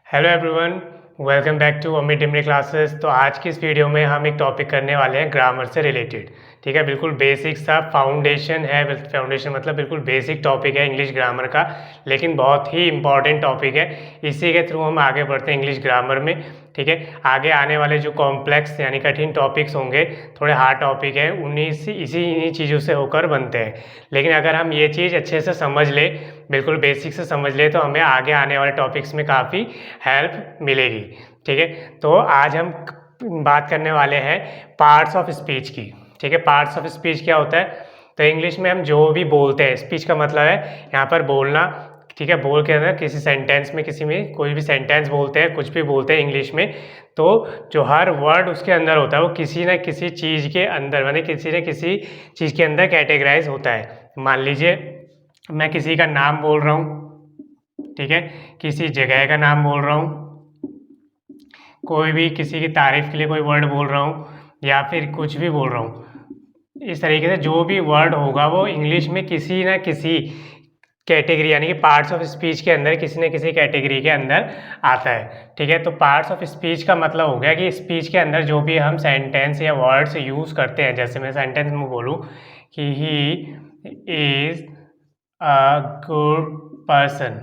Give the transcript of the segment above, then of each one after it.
Hello everyone, welcome back to Amit Dimri classes. तो आज की इस वीडियो में हम एक टॉपिक करने वाले हैं ग्रामर से रिलेटेड। ठीक है, बिल्कुल बेसिक सा फाउंडेशन है। फाउंडेशन मतलब बिल्कुल बेसिक टॉपिक है इंग्लिश ग्रामर का, लेकिन बहुत ही इंपॉर्टेंट टॉपिक है। इसी के थ्रू हम आगे बढ़ते हैं इंग्लिश ग्रामर में। ठीक है, आगे आने वाले जो कॉम्प्लेक्स यानी कठिन टॉपिक्स होंगे, थोड़े हार्ड टॉपिक है, इन्हीं चीज़ों से होकर बनते हैं। लेकिन अगर हम ये चीज़ अच्छे से समझ ले, बिल्कुल बेसिक से समझ ले, तो हमें आगे आने वाले टॉपिक्स में काफ़ी हेल्प मिलेगी। ठीक है, तो आज हम बात करने वाले हैं पार्ट्स ऑफ स्पीच की। ठीक है, पार्ट्स ऑफ स्पीच क्या होता है? तो इंग्लिश में हम जो भी बोलते हैं, स्पीच का मतलब है यहाँ पर बोलना। ठीक है, बोल के अंदर किसी सेंटेंस में, किसी में कोई भी सेंटेंस बोलते हैं, कुछ भी बोलते हैं इंग्लिश में, तो जो हर वर्ड उसके अंदर होता है वो किसी न किसी चीज़ के अंदर, माने किसी न किसी चीज़ के अंदर कैटेगराइज होता है। मान लीजिए मैं किसी का नाम बोल रहा हूँ, ठीक है, किसी जगह का नाम बोल रहा हूँ, कोई भी किसी की तारीफ के लिए कोई वर्ड बोल रहा हूँ, या फिर कुछ भी बोल रहा हूँ। इस तरीके से जो भी वर्ड होगा वो इंग्लिश में किसी न किसी कैटेगरी यानी कि पार्ट्स ऑफ स्पीच के अंदर किसी न किसी कैटेगरी के अंदर आता है। ठीक है, तो पार्ट्स ऑफ स्पीच का मतलब हो गया कि स्पीच के अंदर जो भी हम सेंटेंस या वर्ड्स यूज़ करते हैं। जैसे मैं सेंटेंस में बोलूँ कि he is a good person.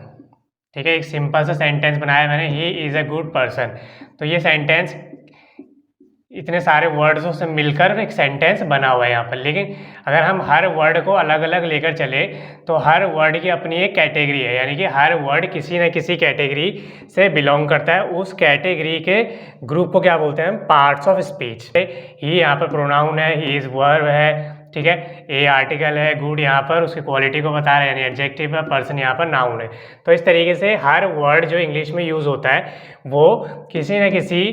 ठीक है, एक सिंपल सा सेंटेंस बनाया मैंने, he is a good person. तो ये सेंटेंस इतने सारे वर्ड्सों से मिलकर एक सेंटेंस बना हुआ है यहाँ पर। लेकिन अगर हम हर वर्ड को अलग अलग लेकर चले तो हर वर्ड की अपनी एक कैटेगरी है, यानी कि हर वर्ड किसी न किसी कैटेगरी से बिलोंग करता है। उस कैटेगरी के ग्रुप को क्या बोलते हैं हम? Parts of speech. ही यहाँ पर प्रोनाउन है, ही इज़ वर्ब है, ठीक है, ए आर्टिकल है, गुड यहाँ पर उसकी क्वालिटी को बता रहा है यानी एडजेक्टिव है, पर्सन यहाँ पर नाउन है। तो इस तरीके से हर वर्ड जो इंग्लिश में यूज़ होता है वो किसी न किसी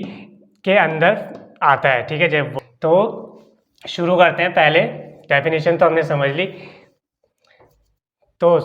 के अंदर आता है। ठीक है, जब तो शुरू करते हैं। पहले डेफिनेशन तो हमने समझ ली, तो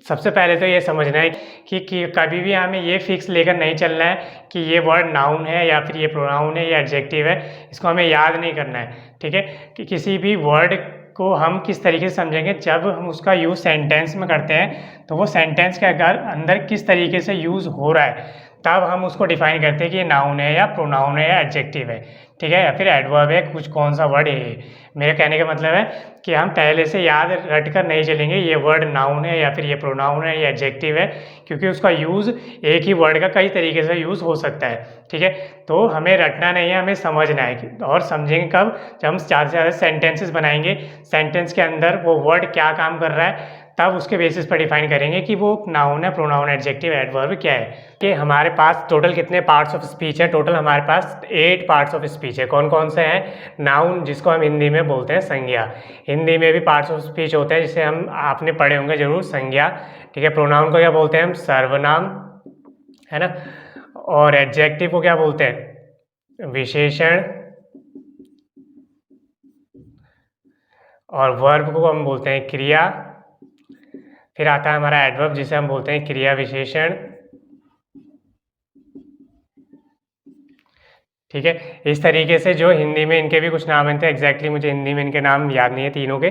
सबसे पहले तो ये समझना है कि कभी भी हमें ये फिक्स लेकर नहीं चलना है कि ये वर्ड नाउन है या फिर ये प्रोनाउन है या एडजेक्टिव है। इसको हमें याद नहीं करना है। ठीक है, कि किसी भी वर्ड को हम किस तरीके से समझेंगे, जब हम उसका यूज़ सेंटेंस में करते हैं तो वो सेंटेंस के अंदर किस तरीके से यूज़ हो रहा है, तब हम उसको डिफाइन करते हैं कि ये नाउन है या प्रोनाउन है या एडजेक्टिव है। ठीक है, या फिर एडवर्ब है, कुछ कौन सा वर्ड है ये। मेरे कहने का मतलब है कि हम पहले से याद रट कर नहीं चलेंगे ये वर्ड नाउन है या फिर ये प्रोनाउन है या एडजेक्टिव है, क्योंकि उसका यूज़ एक ही वर्ड का कई तरीके से यूज़ हो सकता है। ठीक है, तो हमें रटना नहीं है, हमें समझना है। और समझेंगे कब? जब हम ज़्यादा से ज़्यादा सेंटेंसेस बनाएंगे, सेंटेंस के अंदर वो वर्ड क्या काम कर रहा है, तब उसके बेसिस पर डिफाइन करेंगे कि वो नाउन है, प्रोनाउन, एडजेक्टिव, एडवर्ब क्या है। कि हमारे पास टोटल कितने पार्ट्स ऑफ स्पीच है? टोटल हमारे पास 8 पार्ट्स ऑफ स्पीच है। कौन कौन से हैं? नाउन, जिसको हम हिंदी में बोलते हैं संज्ञा। हिंदी में भी पार्ट्स ऑफ स्पीच होते हैं, जिसे हम आपने पढ़े होंगे जरूर, संज्ञा। ठीक है, प्रोनाउन को क्या बोलते हैं हम? सर्वनाम, है ना। और एडजेक्टिव को क्या बोलते हैं? विशेषण। और वर्ब को हम बोलते हैं क्रिया। फिर आता है हमारा एडवर्ब, जिसे हम बोलते हैं क्रिया विशेषण। ठीक है, इस तरीके से जो हिंदी में इनके भी कुछ नाम हैं, एग्जैक्टली मुझे हिंदी में इनके नाम याद नहीं है तीनों के।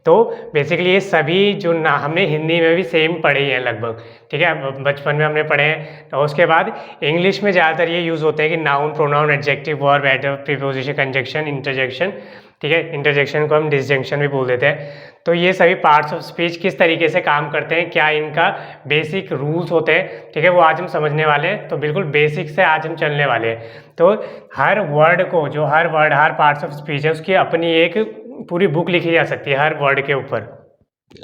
तो बेसिकली ये सभी जो ना हमने हिंदी में भी सेम पढ़े ही हैं लगभग। ठीक है, बचपन में हमने पढ़े हैं। तो उसके बाद इंग्लिश में ज़्यादातर ये यूज़ होते हैं कि noun, pronoun, adjective, verb, adverb, preposition, conjunction, interjection. ठीक है, इंटरजेक्शन को हम डिसजंक्शन भी बोल देते हैं। तो ये सभी पार्ट्स ऑफ स्पीच किस तरीके से काम करते हैं, क्या इनका बेसिक रूल्स होते हैं, ठीक है, वो आज हम समझने वाले हैं। तो बिल्कुल बेसिक से आज हम चलने वाले हैं। तो हर वर्ड को, जो हर वर्ड, हर पार्ट्स ऑफ स्पीच है, उसकी अपनी एक पूरी बुक लिखी जा सकती है हर वर्ड के ऊपर,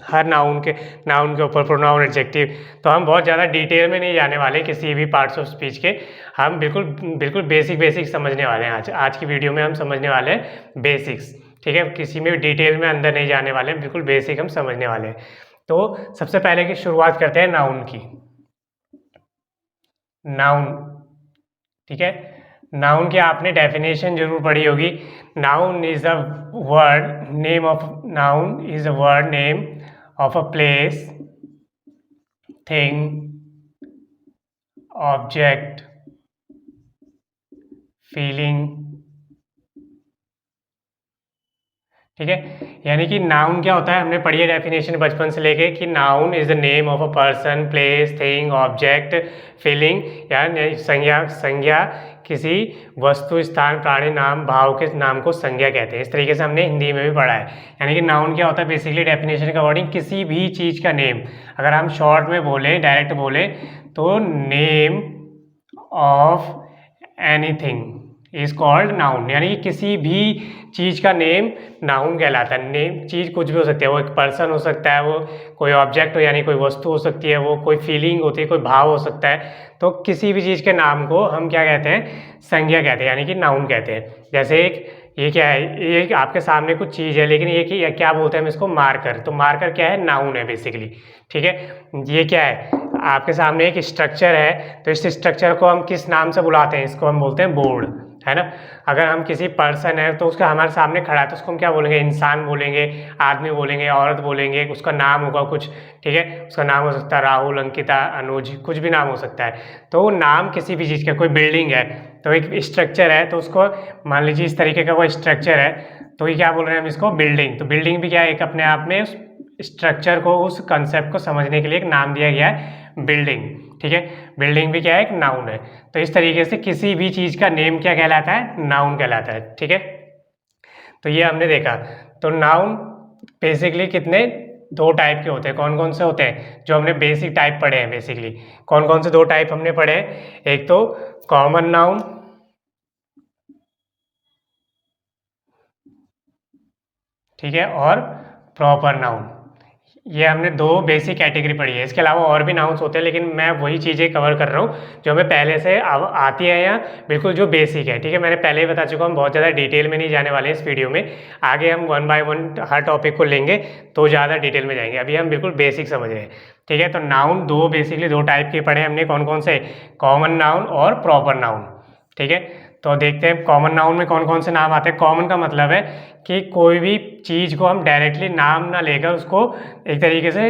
हर नाउन के ऊपर, प्रोनाउन, एडजेक्टिव। तो हम बहुत ज़्यादा डिटेल में नहीं जाने वाले किसी भी पार्ट्स ऑफ स्पीच के। हम बिल्कुल बिल्कुल बेसिक समझने वाले हैं। आज की वीडियो में हम समझने वाले हैं बेसिक्स। ठीक है, किसी में भी डिटेल में अंदर नहीं जाने वाले हैं, बिल्कुल बेसिक हम समझने वाले हैं। तो सबसे पहले की शुरुआत करते हैं नाउन की। नाउन, ठीक है, नाउन की आपने डेफिनेशन जरूर पढ़ी होगी। Noun is a word name of, noun is a word name of a place, thing, object, feeling, ठीक है। यानी कि नाउन क्या होता है, हमने पढ़ी है डेफिनेशन बचपन से लेके कि noun is the name of a person, place, thing, object, feeling, या संज्ञा किसी वस्तु, स्थान, प्राणी, नाम, भाव के नाम को संज्ञा कहते हैं। इस तरीके से हमने हिंदी में भी पढ़ा है। यानी कि नाउन क्या होता है, बेसिकली डेफिनेशन के अकॉर्डिंग किसी भी चीज़ का नेम। अगर हम शॉर्ट में बोले, डायरेक्ट बोले, तो name of anything is called noun. यानी कि किसी भी चीज़ का नेम नाउन कहलाता है। नेम चीज़ कुछ भी हो सकती है, वो एक पर्सन हो सकता है, वो कोई ऑब्जेक्ट हो यानी कोई वस्तु हो सकती है, वो कोई फीलिंग होती है, कोई भाव हो सकता है। तो किसी भी चीज़ के नाम को हम क्या कहते हैं, संज्ञा कहते हैं, यानी कि नाउन कहते हैं। जैसे एक ये क्या है, ये आपके सामने कुछ चीज़ है, लेकिन ये क्या बोलते हैं हम इसको, मार्कर। तो मार्कर क्या है, नाउन है बेसिकली। ठीक है। ये क्या है, आपके सामने एक स्ट्रक्चर है, तो इस स्ट्रक्चर को हम किस नाम से बुलाते हैं, इसको हम बोलते हैं बोर्ड, है ना। अगर हम किसी पर्सन है तो उसका हमारे सामने खड़ा है तो उसको हम क्या बोलेंगे, इंसान बोलेंगे, आदमी बोलेंगे, औरत बोलेंगे, उसका नाम होगा कुछ। ठीक है। उसका नाम हो सकता है राहुल, अंकिता, अनुज, कुछ भी नाम हो सकता है। तो नाम किसी भी चीज़ का, कोई बिल्डिंग है तो एक स्ट्रक्चर है, तो उसको मान लीजिए इस तरीके का कोई स्ट्रक्चर है, तो ये क्या बोल रहे हैं हम इसको, बिल्डिंग। तो बिल्डिंग भी क्या है, एक अपने आप में उस स्ट्रक्चर को, उस कंसेप्ट को समझने के लिए एक नाम दिया गया है, बिल्डिंग। ठीक है। बिल्डिंग भी क्या है, एक नाउन है। तो इस तरीके से किसी भी चीज़ का नेम क्या कहलाता है, नाउन कहलाता है। ठीक है। तो ये हमने देखा। तो नाउन बेसिकली कितने, दो टाइप के होते हैं। कौन कौन से होते हैं, जो हमने बेसिक टाइप पढ़े हैं। बेसिकली कौन कौन से दो टाइप हमने पढ़े हैं, एक तो कॉमन नाउन, ठीक है, और प्रॉपर नाउन। ये हमने दो बेसिक कैटेगरी पढ़ी है। इसके अलावा और भी नाउन्स होते हैं, लेकिन मैं वही चीज़ें कवर कर रहा हूँ जो हमें पहले से आती है, या बिल्कुल जो बेसिक है। ठीक है। मैंने पहले ही बता चुका हूँ, बहुत ज़्यादा डिटेल में नहीं जाने वाले हैं इस वीडियो में। आगे हम 1 बाय 1 हर टॉपिक को लेंगे तो ज़्यादा डिटेल में जाएंगे। अभी हम बिल्कुल बेसिक समझ रहे हैं। ठीक है। तो नाउन दो, बेसिकली दो टाइप के पढ़े हमने। कौन कौन से, कॉमन नाउन और प्रॉपर नाउन। ठीक है। तो देखते हैं कॉमन नाउन में कौन कौन से नाम आते हैं। कॉमन का मतलब है कि कोई भी चीज़ को हम डायरेक्टली नाम ना लेकर उसको एक तरीके से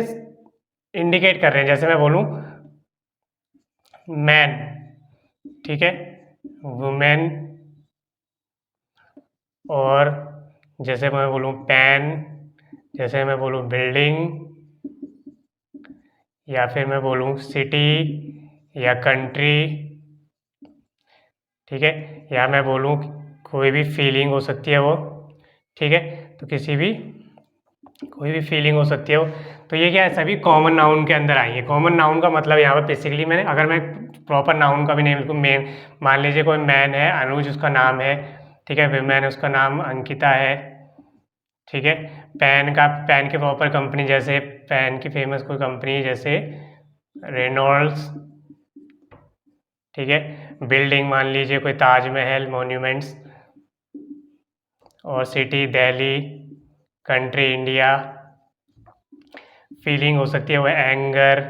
इंडिकेट कर रहे हैं। जैसे मैं बोलूँ मैन, ठीक है, वुमेन, और जैसे मैं बोलूँ पेन, जैसे मैं बोलूँ बिल्डिंग, या फिर मैं बोलूँ सिटी या कंट्री। ठीक है। या मैं बोलूँ कोई भी फीलिंग हो सकती है वो। ठीक है। तो किसी भी, कोई भी फीलिंग हो सकती है वो। तो ये क्या है, सभी कॉमन नाउन के अंदर आएंगे। कॉमन नाउन का मतलब यहाँ पर बेसिकली मैंने, अगर मैं प्रॉपर नाउन का भी नेम लिखूँ, मेन मान लीजिए कोई मैन है, अनुज उसका नाम है। ठीक है। विमेन उसका नाम अंकिता है। ठीक है। पेन का, पेन की प्रॉपर कंपनी, जैसे पेन की फेमस कोई कंपनी जैसे रेनॉल्ड्स। ठीक है। बिल्डिंग मान लीजिए कोई ताजमहल, मॉन्यूमेंट्स, और city Delhi, country India, feeling हो सकती है वो एंगर,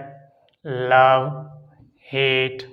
लव, हेट।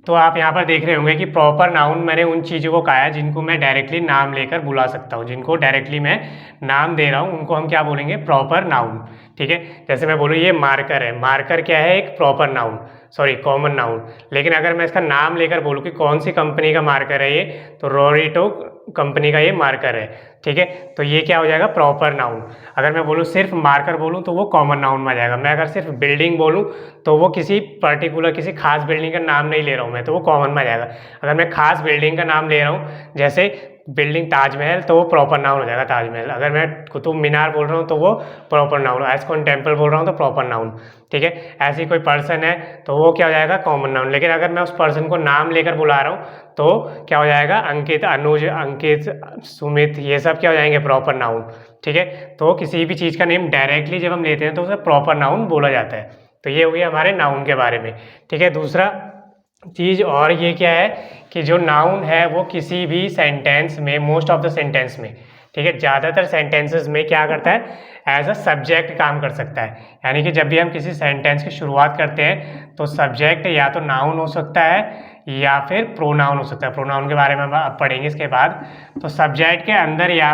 तो आप यहाँ पर देख रहे होंगे कि प्रॉपर नाउन मैंने उन चीज़ों को कहा है जिनको मैं डायरेक्टली नाम लेकर बुला सकता हूँ। जिनको डायरेक्टली मैं नाम दे रहा हूँ उनको हम क्या बोलेंगे, प्रॉपर नाउन। ठीक है। जैसे मैं बोलूँ ये मार्कर है, मार्कर क्या है, एक proper noun, sorry common noun. लेकिन अगर मैं इसका नाम लेकर बोलूँ कि कौन सी कंपनी का मार्कर है ये, तो रोरिटो कंपनी का ये मार्कर है। ठीक है। तो ये क्या हो जाएगा, प्रॉपर नाउन। अगर मैं बोलूँ सिर्फ मार्कर बोलूँ तो वो कॉमन नाउन में आ जाएगा। मैं अगर सिर्फ बिल्डिंग बोलूँ तो वो किसी पर्टिकुलर, किसी खास बिल्डिंग का नाम नहीं ले रहा हूँ मैं, तो वो कॉमन में आ जाएगा। अगर मैं खास बिल्डिंग का नाम ले रहा हूँ, जैसे बिल्डिंग ताजमहल, तो वो प्रॉपर नाउन हो जाएगा ताजमहल। अगर मैं कुतुब मीनार बोल रहा हूँ तो वो प्रॉपर नाउन। आइस्कॉन टेम्पल बोल रहा हूँ तो प्रॉपर नाउन। ठीक है। ऐसी कोई पर्सन है तो वो क्या हो जाएगा, कॉमन नाउन। लेकिन अगर मैं उस पर्सन को नाम लेकर बुला रहा हूँ तो क्या हो जाएगा, अंकित, अनुज, अंकित, सुमित, ये सब क्या हो जाएंगे, प्रॉपर नाउन। ठीक है। तो किसी भी चीज़ का नेम डायरेक्टली जब हम लेते हैं तो उसे प्रॉपर नाउन बोला जाता है। तो ये हो गया हमारे नाउन के बारे में। ठीक है। दूसरा चीज़ और ये क्या है कि जो नाउन है वो किसी भी सेंटेंस में, मोस्ट ऑफ द सेंटेंस में, ठीक है, ज़्यादातर सेंटेंसेस में क्या करता है, एज अ सब्जेक्ट काम कर सकता है। यानी कि जब भी हम किसी सेंटेंस की शुरुआत करते हैं तो सब्जेक्ट या तो नाउन हो सकता है या फिर प्रोनाउन हो सकता है। प्रोनाउन के बारे में हम अब पढ़ेंगे इसके बाद। तो सब्जेक्ट के अंदर या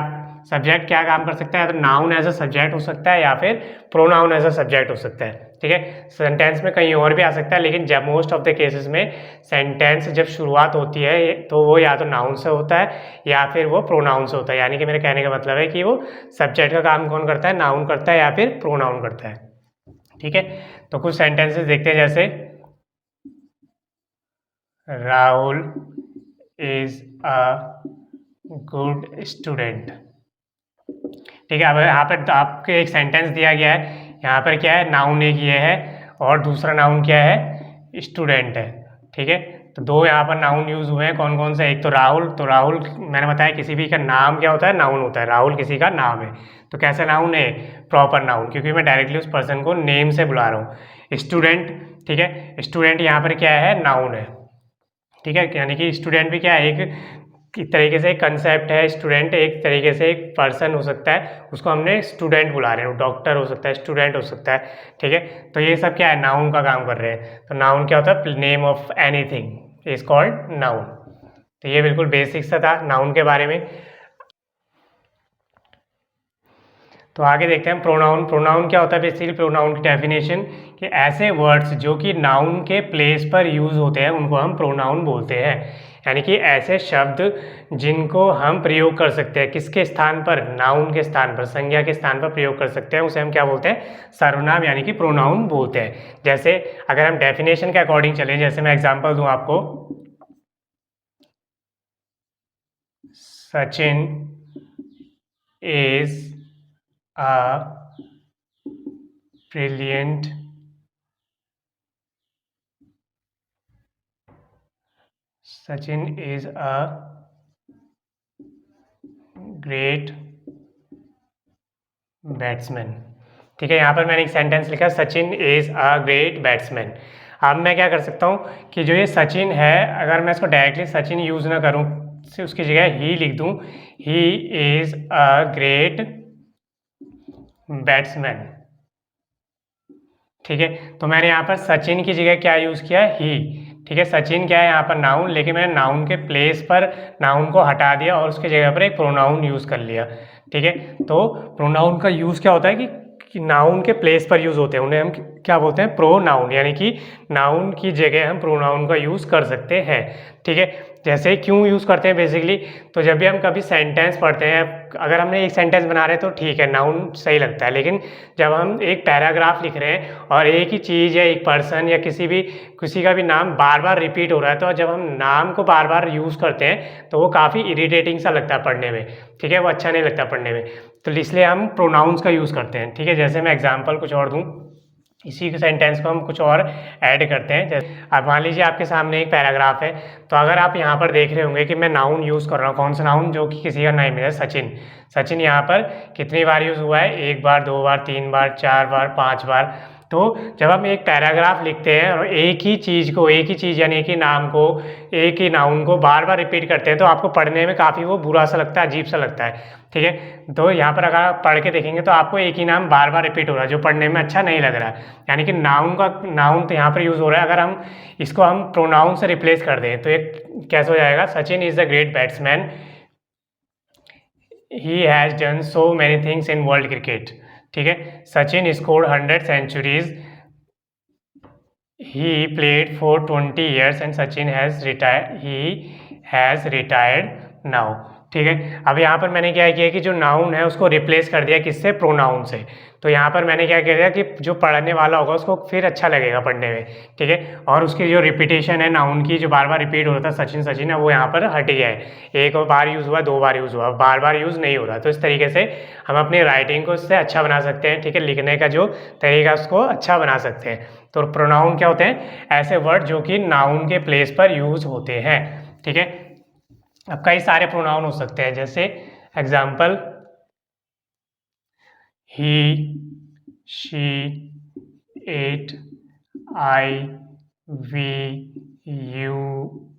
सब्जेक्ट क्या काम कर सकता है, तो नाउन एज अ सब्जेक्ट हो सकता है या फिर प्रोनाउन एज अ सब्जेक्ट हो सकता है। ठीक है, सेंटेंस में कहीं और भी आ सकता है, लेकिन जब मोस्ट ऑफ द केसेस में सेंटेंस जब शुरुआत होती है तो वो या तो नाउन से होता है या फिर वो प्रोनाउन से होता है। यानी कि मेरे कहने का मतलब है कि वो सब्जेक्ट का काम कौन करता है, नाउन करता है या फिर प्रोनाउन करता है। ठीक है, तो कुछ सेंटेंसेस देखते हैं, जैसे Rahul is a good student. ठीक है, अब यहाँ पर तो आपको एक सेंटेंस दिया गया है, यहाँ पर क्या है, नाउन एक ये है और दूसरा नाउन क्या है, स्टूडेंट है। ठीक है, तो दो यहाँ पर नाउन यूज हुए हैं, कौन कौन से, एक तो राहुल, तो राहुल मैंने बताया किसी भी का नाम क्या होता है, नाउन होता है, राहुल किसी का नाम है, तो कैसा नाउन है, प्रॉपर नाउन, क्योंकि मैं डायरेक्टली उस पर्सन को नेम से बुला रहा हूँ। स्टूडेंट, ठीक है, स्टूडेंट यहाँ पर क्या है, नाउन है। ठीक है, यानी कि स्टूडेंट भी क्या है, एक तरीके से एक कंसेप्ट है, स्टूडेंट एक तरीके से एक पर्सन हो सकता है, उसको हमने स्टूडेंट बुला रहे हैं, डॉक्टर हो सकता है, स्टूडेंट हो सकता है। ठीक है, तो ये सब क्या है, नाउन का काम कर रहे हैं। तो नाउन क्या होता है, name of anything is called noun. तो ये बिल्कुल बेसिक सा था नाउन के बारे में। तो आगे देखते हैं प्रोनाउन। प्रोनाउन क्या होता है, बेसिकली प्रोनाउन की डेफिनेशन कि ऐसे वर्ड्स जो कि नाउन के प्लेस पर यूज होते हैं उनको हम प्रोनाउन बोलते हैं। यानी कि ऐसे शब्द जिनको हम प्रयोग कर सकते हैं, किसके स्थान पर, नाउन के स्थान पर, संज्ञा के स्थान पर प्रयोग कर सकते हैं, उसे हम क्या बोलते हैं, सर्वनाम यानी कि प्रोनाउन बोलते हैं। जैसे अगर हम डेफिनेशन के अकॉर्डिंग चलें, जैसे मैं एग्जाम्पल दूं आपको, Sachin is a brilliant Sachin is a great batsman. ठीक है, यहाँ पर मैंने एक सेंटेंस लिखा, Sachin is a great batsman. अब मैं क्या कर सकता हूँ कि जो ये सचिन है, अगर मैं इसको डायरेक्टली सचिन यूज ना करूँ, उसकी जगह ही लिख दूँ, he is a great batsman. ठीक है, तो मैंने यहाँ पर सचिन की जगह क्या यूज़ किया है, ही। ठीक है, सचिन क्या है यहाँ पर, नाउन, लेकिन मैंने नाउन के प्लेस पर नाउन को हटा दिया और उसकी जगह पर एक प्रोनाउन यूज़ कर लिया। ठीक है, तो प्रोनाउन का यूज़ क्या होता है कि नाउन के प्लेस पर यूज़ होते हैं, उन्हें हम क्या बोलते हैं, प्रोनाउन, यानी कि नाउन की जगह हम प्रोनाउन का यूज़ कर सकते हैं। ठीक है, जैसे क्यों यूज़ करते हैं बेसिकली, तो जब भी हम कभी सेंटेंस पढ़ते हैं, अगर हमने एक सेंटेंस बना रहे हैं तो ठीक है, नाउन सही लगता है, लेकिन जब हम एक पैराग्राफ लिख रहे हैं और एक ही चीज़ या एक पर्सन या किसी का भी नाम बार बार रिपीट हो रहा है, तो जब हम नाम को बार बार यूज़ करते हैं तो वो काफ़ी इरिटेटिंग सा लगता है पढ़ने में। ठीक है, वो अच्छा नहीं लगता पढ़ने में, तो इसलिए हम प्रोनाउंस का यूज़ करते हैं। ठीक है, जैसे मैं एग्जाम्पल कुछ और दूँ, इसी के सेंटेंस को हम कुछ और ऐड करते हैं। जैसे अब मान लीजिए आपके सामने एक पैराग्राफ है, तो अगर आप यहाँ पर देख रहे होंगे कि मैं नाउन यूज़ कर रहा हूँ, कौन सा नाउन, जो कि किसी का नाम है, सचिन। सचिन यहाँ पर कितनी बार यूज़ हुआ है, एक बार, दो बार, तीन बार, चार बार, पाँच बार। तो जब हम एक पैराग्राफ लिखते हैं और एक ही चीज़ यानी एक ही नाम को, एक ही नाउन को बार बार रिपीट करते हैं, तो आपको पढ़ने में काफ़ी वो बुरा सा लगता है, अजीब सा लगता है। ठीक है, तो यहाँ पर अगर आप पढ़ के देखेंगे तो आपको एक ही नाम बार बार रिपीट हो रहा है, जो पढ़ने में अच्छा नहीं लग रहा है। यानी कि नाउन तो यहाँ पर यूज़ हो रहा है, अगर हम इसको हम प्रोनाउन से रिप्लेस कर दें तो एक कैसे हो जाएगा, Sachin is a great batsman, he has done so many things in world cricket. ठीक है, Sachin scored 100 centuries, he played for 20 years and Sachin has retired now। ठीक है, अब यहाँ पर मैंने क्या किया कि जो नाउन है उसको रिप्लेस कर दिया, किससे, प्रोनाउन से। तो यहाँ पर मैंने क्या किया कि जो पढ़ने वाला होगा उसको फिर अच्छा लगेगा पढ़ने में। ठीक है, और उसकी जो रिपीटेशन है नाउन की, जो बार बार रिपीट हो रहा था सचिन सचिन है, वो यहाँ पर हट गया है। एक बार यूज़ हुआ, दो बार यूज़ हुआ, बार बार यूज़ नहीं हो रहा। तो इस तरीके से हम अपनी राइटिंग को इससे अच्छा बना सकते हैं। ठीक है, लिखने का जो तरीका उसको अच्छा बना सकते हैं। तो प्रोनाउन क्या होते हैं, ऐसे वर्ड जो कि नाउन के प्लेस पर यूज होते हैं। ठीक है, अब कई सारे प्रोनाउन हो सकते हैं, जैसे example, he, she, it, I, we, you,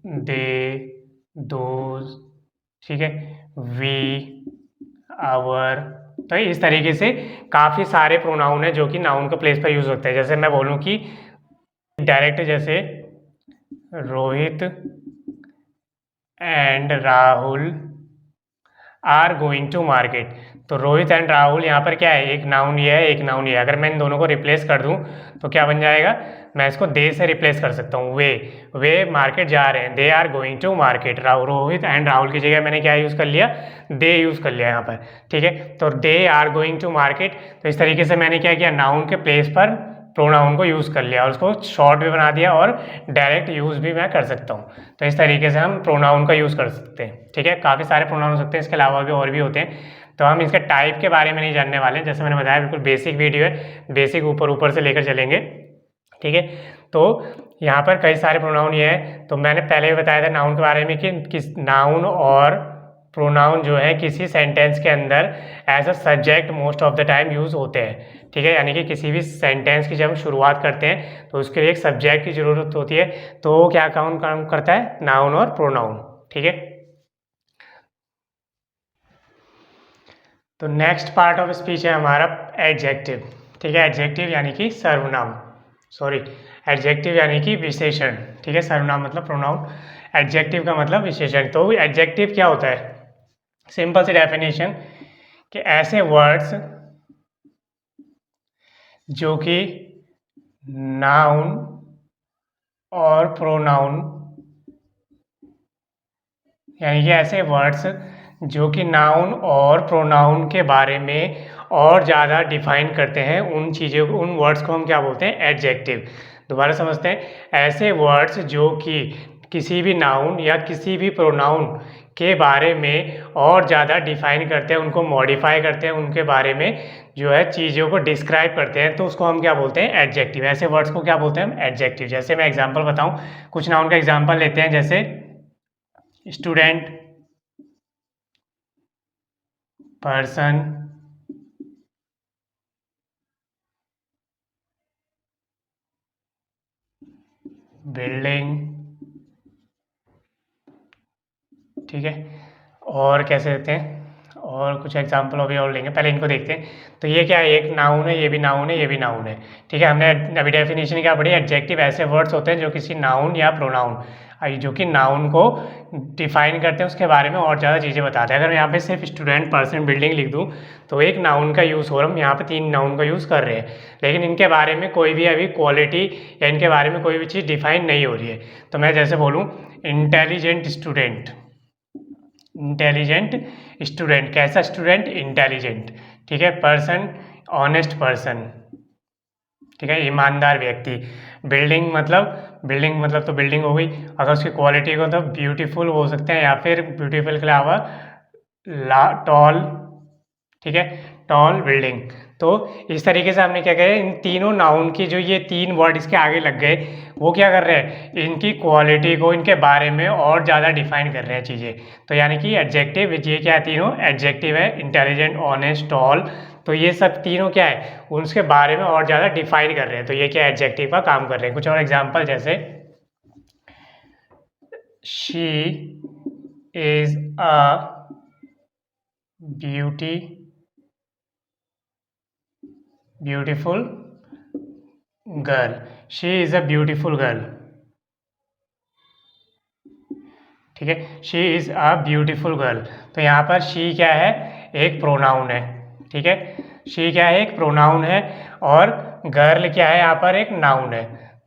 they, those. ठीक है, वी, आवर। तो इस तरीके से काफ़ी सारे प्रोनाउन है जो कि नाउन के प्लेस पर यूज होते हैं। जैसे मैं बोलूँ कि डायरेक्ट, जैसे Rohit and Rahul are going to market. तो रोहित एंड राहुल यहाँ पर क्या है, एक नाउन ये है, एक नाउन ये है। अगर मैं इन दोनों को रिप्लेस कर दूँ तो क्या बन जाएगा, मैं इसको दे से रिप्लेस कर सकता हूँ। वे मार्केट जा रहे हैं, they are going to market. Rohit and Rahul की जगह मैंने क्या यूज़ कर लिया, दे यूज़ कर लिया यहाँ पर, ठीक है। तो they are going to market. तो इस तरीके से मैंने क्या किया, नाउन के प्लेस पर प्रोनाउन को यूज़ कर लिया और उसको शॉर्ट भी बना दिया और डायरेक्ट यूज़ भी मैं कर सकता हूँ। तो इस तरीके से हम प्रोनाउन का यूज़ कर सकते हैं, ठीक है। काफ़ी सारे प्रोनाउन हो सकते हैं, इसके अलावा भी और भी होते हैं। तो हम इसके टाइप के बारे में नहीं जानने वाले हैं, जैसे मैंने बताया बिल्कुल बेसिक वीडियो है, बेसिक ऊपर ऊपर से लेकर चलेंगे, ठीक है। तो यहाँ पर कई सारे प्रोनाउन ये हैं। तो मैंने पहले भी बताया था नाउन के बारे में कि किस नाउन और प्रोनाउन जो है किसी सेंटेंस के अंदर as a subject most of the time use होते हैं, ठीक है। यानी कि किसी भी सेंटेंस की जब हम शुरुआत करते हैं तो उसके लिए एक सब्जेक्ट की ज़रूरत होती है। तो वो क्या काम करता है, नाउन और प्रोनाउन, ठीक है। तो नेक्स्ट पार्ट ऑफ स्पीच है हमारा एडजेक्टिव, ठीक है। एडजेक्टिव यानी कि सर्वनाम, सॉरी एडजेक्टिव यानी कि विशेषण, ठीक है। सर्वनाम मतलब प्रोनाउन, एडजेक्टिव का मतलब विशेषण। तो एडजेक्टिव क्या होता है, सिंपल सी डेफिनेशन कि ऐसे वर्ड्स जो कि नाउन और प्रोनाउन, यानी कि ऐसे वर्ड्स जो कि नाउन और प्रोनाउन के बारे में और ज़्यादा डिफाइन करते हैं, उन चीज़ों को, उन वर्ड्स को हम क्या बोलते हैं, एडजेक्टिव। दोबारा समझते हैं, ऐसे वर्ड्स जो कि किसी भी नाउन या किसी भी प्रोनाउन के बारे में और ज़्यादा डिफाइन करते हैं, उनको मॉडिफाई करते हैं, उनके बारे में जो है चीज़ों को डिस्क्राइब करते हैं, तो उसको हम क्या बोलते हैं, एडजेक्टिव। ऐसे वर्ड्स को क्या बोलते हैं हम, एडजेक्टिव। जैसे मैं एग्जांपल बताऊं, कुछ नाउन का एग्जांपल लेते हैं, जैसे स्टूडेंट, पर्सन, बिल्डिंग, ठीक है। और कैसे देते हैं, और कुछ एग्जाम्पल अभी और लेंगे, पहले इनको देखते हैं। तो ये क्या है, एक नाउन है, ये भी नाउन है, ये भी नाउन है, ठीक है। हमने अभी डेफिनेशन क्या पढ़ी, एडजेक्टिव ऐसे वर्ड्स होते हैं जो किसी नाउन या प्रोनाउन, जो कि नाउन को डिफाइन करते हैं, उसके बारे में और ज़्यादा चीज़ें बताते हैं। अगर मैं यहाँ पे सिर्फ स्टूडेंट, पर्सन, बिल्डिंग लिख दूँ तो एक नाउन का यूज़ हो रहा है, हम यहाँ पे 3 नाउन का यूज़ कर रहे हैं, लेकिन इनके बारे में कोई भी अभी क्वालिटी या इनके बारे में कोई भी चीज़ डिफाइन नहीं हो रही है। तो मैं जैसे बोलूँ इंटेलिजेंट स्टूडेंट, इंटेलिजेंट स्टूडेंट, कैसा स्टूडेंट, इंटेलिजेंट, ठीक है। पर्सन, ऑनेस्ट पर्सन, ठीक है, ईमानदार व्यक्ति। बिल्डिंग मतलब तो बिल्डिंग हो गई। अगर उसकी क्वालिटी को तो ब्यूटीफुल हो सकते हैं, या फिर ब्यूटीफुल के अलावा टॉल, ठीक है, टॉल बिल्डिंग। तो इस तरीके से हमने क्या किया, इन तीनों नाउन की जो ये 3 वर्ड इसके आगे लग गए, वो क्या कर रहे हैं, इनकी क्वालिटी को, इनके बारे में और ज़्यादा डिफाइन कर रहे हैं चीज़ें। तो यानी कि एडजेक्टिव, ये क्या है, तीनों एडजेक्टिव है, इंटेलिजेंट, ऑनेस्ट, टॉल। तो ये सब तीनों क्या है, उसके बारे में और ज़्यादा डिफाइन कर रहे हैं। तो ये क्या एडजेक्टिव का काम कर रहे हैं। कुछ और एग्जाम्पल, जैसे she is a beautiful girl, she is a beautiful girl, ठीक है। She is a beautiful girl. तो यहाँ पर शी क्या है, एक प्रोनाउन है, ठीक है। शी क्या है, एक प्रोनाउन है, और गर्ल क्या है, यहाँ पर एक नाउन है।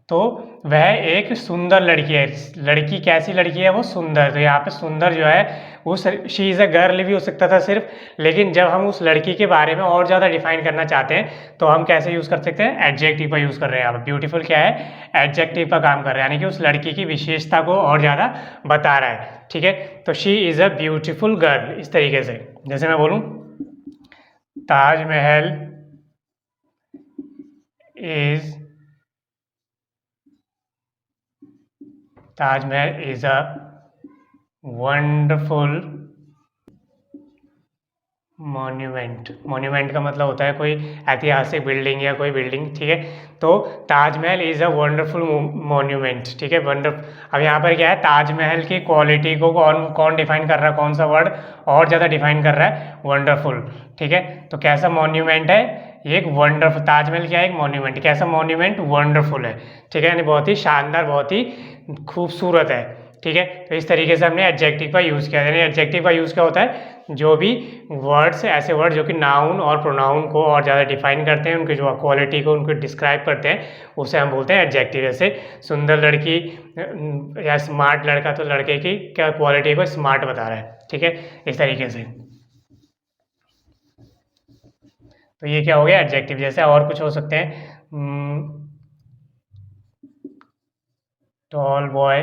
तो वह एक सुंदर लड़की है। लड़की कैसी लड़की है, वो सुंदर। तो यहाँ पे सुंदर जो है, उस शी इज़ अ गर्ल भी हो सकता था सिर्फ, लेकिन जब हम उस लड़की के बारे में और ज़्यादा डिफाइन करना चाहते हैं तो हम कैसे यूज़ कर सकते हैं, एडजेक्टिव का यूज़ कर रहे हैं। यहाँ पर ब्यूटीफुल क्या है, एडजेक्टिव का काम कर रहा है, यानी कि उस लड़की की विशेषता को और ज़्यादा बता रहा है, ठीक है। तो she is a beautiful girl, इस तरीके से। जैसे मैं बोलूँ Taj Mahal is a wonderful monument का मतलब होता है कोई ऐतिहासिक बिल्डिंग या कोई बिल्डिंग, ठीक है। तो Taj Mahal is a wonderful monument, ठीक है। अब यहाँ पर क्या है, ताजमहल की क्वालिटी को कौन डिफाइन कर रहा है, कौन सा वर्ड और ज़्यादा डिफाइन कर रहा है, वंडरफुल, ठीक है। तो कैसा मॉन्यूमेंट है, ये एक वंडरफुल, ताजमहल क्या है, एक मॉन्यूमेंट, कैसा मॉन्यूमेंट, वंडरफुल है, ठीक है, यानी बहुत ही शानदार, बहुत ही खूबसूरत है, ठीक है। तो इस तरीके से हमने एडजेक्टिव का यूज़ किया। यानी एडजेक्टिव का यूज़ क्या होता है, जो भी वर्ड्स, ऐसे वर्ड जो कि नाउन और प्रोनाउन को और ज़्यादा डिफाइन करते हैं, उनकी जो क्वालिटी को उनको डिस्क्राइब करते हैं, उसे हम बोलते हैं एडजेक्टिव। जैसे सुंदर लड़की या स्मार्ट लड़का, तो लड़के की क्या क्वालिटी को स्मार्ट बता रहा है, ठीक है, इस तरीके से। तो ये क्या हो गया, एडजेक्टिव। जैसे और कुछ हो सकते हैं, टॉल बॉय,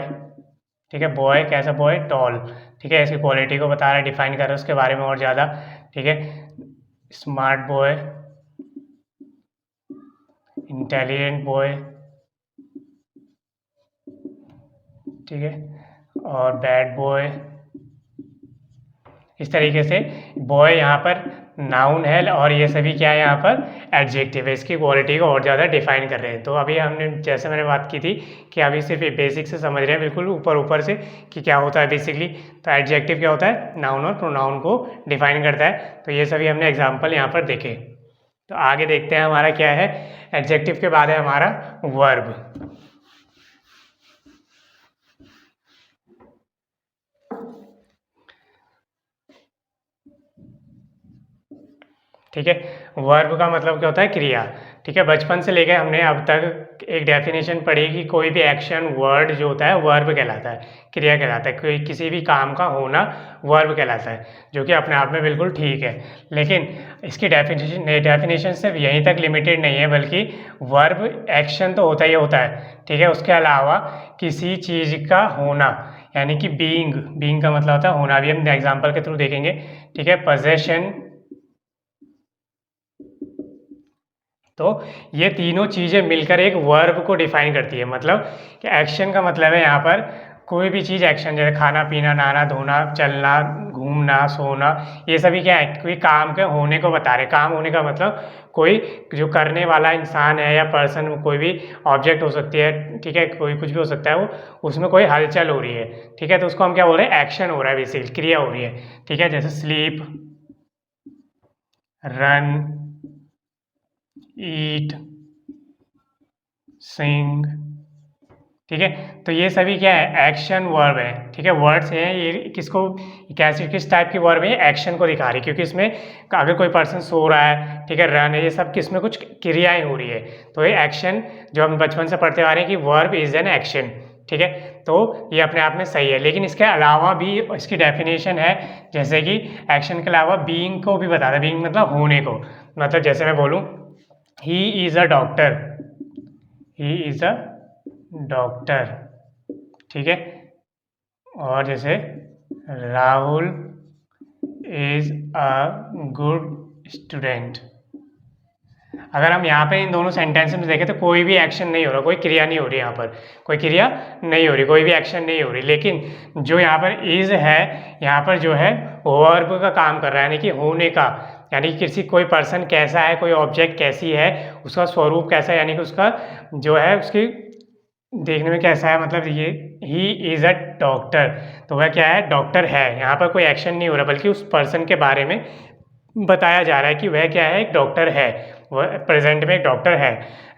ठीक है, बॉय कैसा बॉय, टॉल, ठीक है, इसकी क्वालिटी को बता रहा है, डिफाइन कर रहा है उसके बारे में और ज़्यादा, ठीक है। स्मार्ट बॉय, इंटेलिजेंट बॉय, ठीक है, और बैड बॉय। इस तरीके से बॉय यहाँ पर नाउन है और ये सभी क्या है यहाँ पर एडजेक्टिव है, इसकी क्वालिटी को और ज़्यादा डिफाइन कर रहे हैं। तो अभी हमने, जैसे मैंने बात की थी कि अभी सिर्फ बेसिक से समझ रहे हैं, बिल्कुल ऊपर ऊपर से, कि क्या होता है बेसिकली। तो एडजेक्टिव क्या होता है, नाउन और प्रोनाउन को डिफाइन करता है। तो ये सभी हमने एग्जाम्पल यहाँ पर देखे। तो आगे देखते हैं हमारा क्या है, एडजेक्टिव के बाद है हमारा वर्ब। ठीक है, वर्ब का मतलब क्या होता है, क्रिया। ठीक है, बचपन से लेकर हमने अब तक एक डेफिनेशन पढ़ी कि कोई भी एक्शन वर्ड जो होता है वर्ब कहलाता है, क्रिया कहलाता है। कोई किसी भी काम का होना वर्ब कहलाता है, जो कि अपने आप में बिल्कुल ठीक है। लेकिन इसकी डेफिनेशन सिर्फ यहीं तक लिमिटेड नहीं है, बल्कि वर्ब एक्शन तो होता ही होता है, ठीक है, उसके अलावा किसी चीज़ का होना, यानी कि बीइंग का मतलब होता है होना। भी हम एग्जाम्पल के थ्रू देखेंगे, ठीक है। पोजेशन, तो ये तीनों चीज़ें मिलकर एक वर्ब को डिफाइन करती है। मतलब कि एक्शन का मतलब है यहाँ पर कोई भी चीज़ एक्शन, जैसे खाना पीना, नहाना धोना, चलना, घूमना, सोना, ये सभी क्या है, कोई काम के होने को बता रहे। काम होने का मतलब कोई जो करने वाला इंसान है या पर्सन, कोई भी ऑब्जेक्ट हो सकती है, ठीक है, कोई कुछ भी हो सकता है, वो उसमें कोई हलचल हो रही है, ठीक है, तो उसको हम क्या बोल रहे हैं, एक्शन हो रहा है, बेसिकली क्रिया हो रही है, ठीक है। जैसे स्लीप, रन, ईट, सिंग, ठीक है। तो ये सभी क्या है, एक्शन वर्ब है, ठीक है, वर्ड्स हैं। ये किसको, कैसे, किस टाइप की वर्ब है, एक्शन को दिखा रही है, क्योंकि इसमें अगर कोई पर्सन सो रहा है, ठीक है, रन है, ये सब किसमें कुछ क्रियाएं हो रही है। तो ये एक्शन जो हम बचपन से पढ़ते आ रहे हैं कि वर्ब इज एन एक्शन, ठीक है। तो ये अपने आप में सही है, लेकिन इसके अलावा भी इसकी डेफिनेशन है, जैसे कि एक्शन के अलावा बीइंग को भी बताता है। बीइंग मतलब होने को, मतलब जैसे मैं बोलूँ he is a doctor, he is a doctor, ठीक है। और जैसे Rahul is a good student. अगर हम यहाँ पे इन दोनों सेंटेंस में देखें तो कोई भी एक्शन नहीं हो रहा, कोई क्रिया नहीं हो रही, यहाँ पर कोई क्रिया नहीं हो रही, कोई भी एक्शन नहीं हो रही। लेकिन जो यहाँ पर इज है, यहाँ पर जो है वर्ब का काम कर रहा है, यानी कि होने का, यानी कि किसी कोई पर्सन कैसा है, कोई ऑब्जेक्ट कैसी है, उसका स्वरूप कैसा है, यानी कि उसका जो है उसकी देखने में कैसा है, मतलब ये ही इज़ अ डॉक्टर, तो वह क्या है, डॉक्टर है। यहाँ पर कोई एक्शन नहीं हो रहा, बल्कि उस पर्सन के बारे में बताया जा रहा है कि वह क्या है, एक डॉक्टर है, वह प्रेजेंट में एक डॉक्टर है।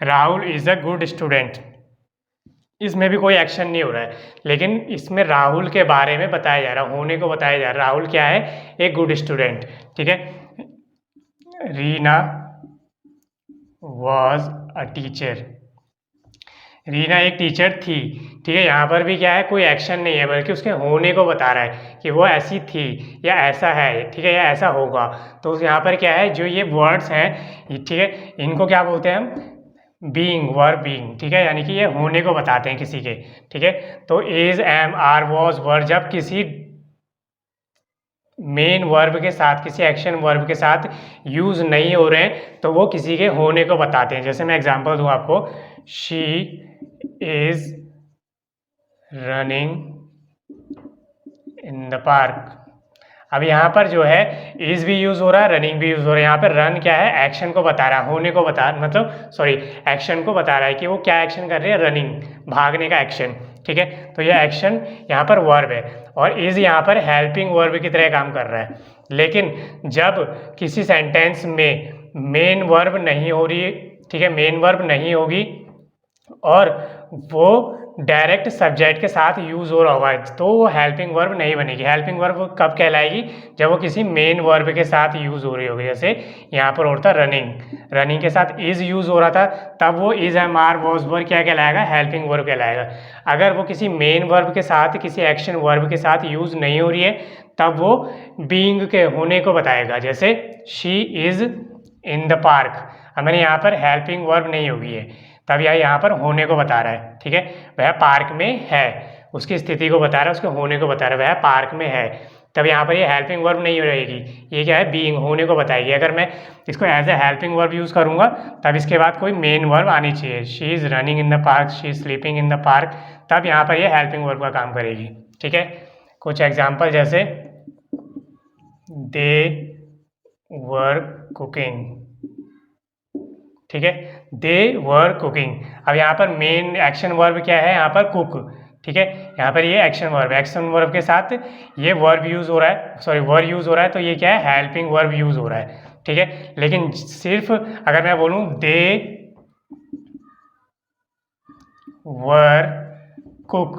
Rahul is a good student, इसमें भी कोई एक्शन नहीं हो रहा है, लेकिन इसमें राहुल के बारे में बताया जा रहा है, होने को बताया जा रहा है। राहुल क्या है, एक गुड स्टूडेंट, ठीक है। Reena was a teacher, Reena एक टीचर थी, ठीक है। यहाँ पर भी क्या है, कोई एक्शन नहीं है, बल्कि उसके होने को बता रहा है कि वो ऐसी थी या ऐसा है, ठीक है, या ऐसा होगा। तो यहाँ पर क्या है, जो ये वर्ड्स हैं, ठीक है, इनको क्या बोलते हैं हम, बीइंग, वर्ब बीइंग, ठीक है, यानी कि ये होने को बताते हैं किसी के, ठीक है। तो इज, एम, आर, वॉज, वर जब किसी मेन वर्ब के साथ, किसी एक्शन वर्ब के साथ यूज नहीं हो रहे हैं, तो वो किसी के होने को बताते हैं। जैसे मैं एग्जांपल दूं आपको, she is running in the park. अब यहाँ पर जो है इज भी यूज हो रहा है, रनिंग भी यूज हो रहा है। यहाँ पर रन क्या है, एक्शन को बता रहा है, होने को बता, मतलब सॉरी, एक्शन को बता रहा है कि वो क्या एक्शन कर रही है, रनिंग, भागने का एक्शन, ठीक है। तो ये एक्शन यहाँ पर वर्ब है, और इज यहाँ पर हेल्पिंग वर्ब की तरह काम कर रहा है। लेकिन जब किसी सेंटेंस में मेन वर्ब नहीं हो रही, ठीक है, मेन वर्ब नहीं होगी और वो डायरेक्ट सब्जेक्ट के साथ यूज़ हो रहा होगा तो वो हेल्पिंग वर्ब नहीं बनेगी। हेल्पिंग वर्ब कब कहलाएगी? जब वो किसी मेन वर्ब के साथ यूज़ हो रही होगी। जैसे यहाँ पर होता रनिंग, रनिंग के साथ इज़ यूज़ हो रहा था, तब वो is am are was were क्या कहलाएगा? हेल्पिंग वर्ब कहलाएगा। अगर वो किसी मेन वर्ब के साथ, किसी एक्शन वर्ब के साथ यूज़ नहीं हो रही है, तब वो बीइंग के होने को बताएगा। जैसे she is in the park, मैंने यहाँ पर हेल्पिंग वर्ब नहीं होगी है, तब यह यहाँ पर होने को बता रहा है। ठीक है, वह पार्क में है, उसकी स्थिति को बता रहा है, उसके होने को बता रहा है, वह पार्क में है। तब यहाँ पर ये हेल्पिंग वर्ब नहीं रहेगी, ये क्या है? बीइंग, होने को बताएगी। अगर मैं इसको as a helping verb use करूँगा तब इसके बाद कोई मेन वर्ब आनी चाहिए। She is running in the park, she is sleeping in the park, तब यहाँ पर ये हेल्पिंग वर्ब का काम करेगी। ठीक है, कुछ एग्जाम्पल जैसे दे वर कुकिंग। ठीक है, दे वर कुकिंग। अब यहाँ पर मेन एक्शन वर्ब क्या है? यहाँ पर कुक। ठीक है, यहाँ पर ये एक्शन वर्ब, एक्शन वर्ब के साथ ये वर्ब यूज़ हो रहा है, सॉरी वर्ब यूज़ हो रहा है, तो ये क्या है? हेल्पिंग वर्ब यूज़ हो रहा है। ठीक है, लेकिन सिर्फ अगर मैं बोलूँ दे वर कुक,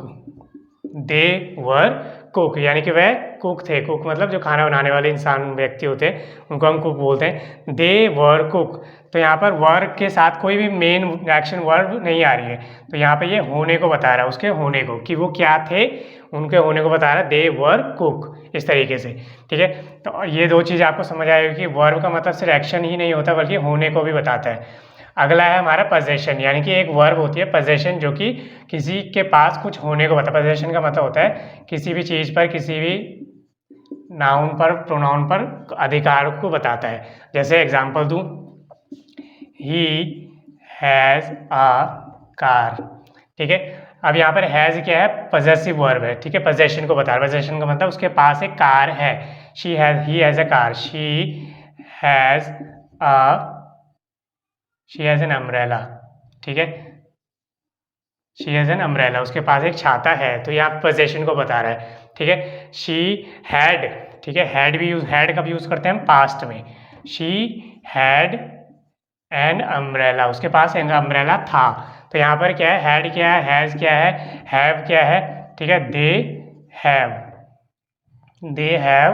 दे वर कुक, यानी कि वह कुक थे। कुक मतलब जो खाना बनाने वाले इंसान, व्यक्ति होते हैं, उनको हम कुक बोलते हैं। दे वर कुक, तो यहाँ पर वर्ब के साथ कोई भी मेन एक्शन वर्ब नहीं आ रही है, तो यहाँ पे ये होने को बता रहा है, उसके होने को, कि वो क्या थे, उनके होने को बता रहा है, दे वर कुक, इस तरीके से। ठीक है, तो ये दो चीज़ आपको समझ आएगी कि वर्ब का मतलब सिर्फ एक्शन ही नहीं होता बल्कि होने को भी बताता है। अगला है हमारा पोजेशन, यानी कि एक वर्ब होती है पोजेशन, जो कि किसी के पास कुछ होने को बताता है। पोजेशन का मतलब होता है किसी भी चीज़ पर, किसी भी नाउन पर, प्रोनाउन पर अधिकार को बताता है। जैसे एग्जांपल दूं, ही हैज़ अ कार। ठीक है, अब यहाँ पर हैज़ क्या है? पॉजेसिव वर्ब है। ठीक है, पोजेशन को बता रहा है। पोजेशन का मतलब उसके पास एक कार है। He has a car, has a she has an umbrella. ठीक है, शी हैज़ एन अम्ब्रेला, उसके पास एक छाता है, तो यहाँ पोजेशन को बता रहा है। ठीक है, शी हैड, ठीक है, हैड भी यूज, हैड कब यूज़ करते हैं हम? पास्ट में। शी हैड एन अम्ब्रेला, उसके पास एक अम्ब्रेला था। तो यहाँ पर क्या है? हैड क्या है? हैज़ क्या है? हैव क्या है? ठीक है, दे हैव